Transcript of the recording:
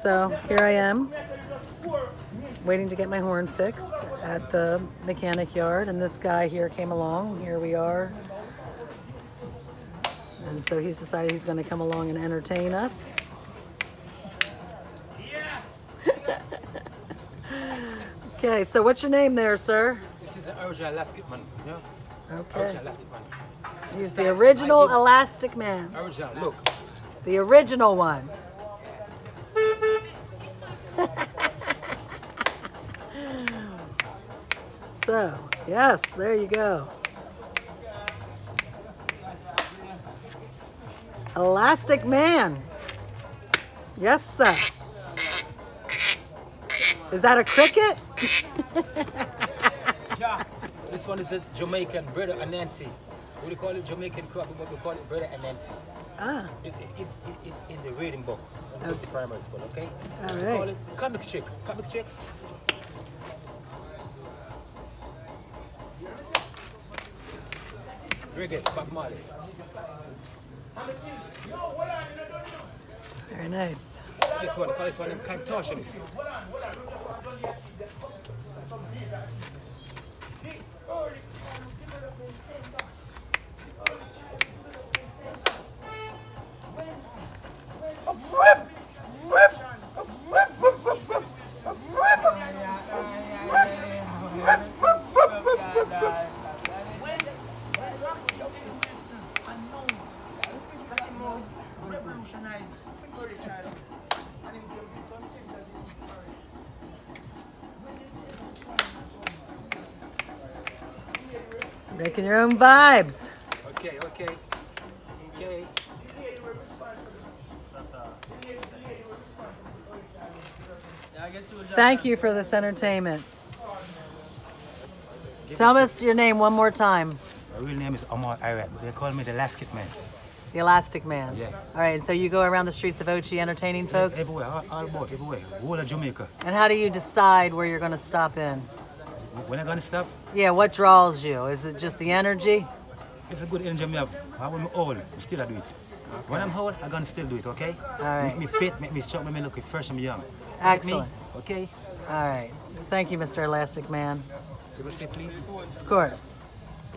So here I am, waiting to get my horn fixed at the mechanic yard, and this guy here came along. Here we are. And so he's decided he's going to come along and entertain us. Okay, so what's your name there, sir? This is an original elastic man. Yeah? Okay. Original elastic man. He's the original Elastic Man. Original, look. The original one. So, yes, there you go. Elastic Man. Yes, sir. Is that a cricket? Yeah. This one is a Jamaican brother and Nancy. We call it Jamaican crop, but we call it brother and Nancy. Ah. It's in the reading book when we go to primary school, okay? All We right. call it comic strip. Comic strip. Reggae, Bob Marley. Very nice. This one, call this one contortionist. Making your own vibes. Okay. Thank you for this entertainment. Tell us your name one more time. My real name is Omar Irad, but they call me the Elastic Man. The Elastic Man. Yeah. All right, and so you go around the streets of Ochi entertaining folks? Everywhere, all about, everywhere. Whole of Jamaica. And how do you decide where you're going to stop in? When I gonna stop? Yeah, what draws you? Is it just the energy? It's a good energy I have. When I'm old, I still do it. When I'm old, I'm gonna still do it, okay? All right. Make me fit, make me strong, make me look fresh and young. Excellent. Me, okay? All right. Thank you, Mr. Elastic Man. Give us a please. Of course.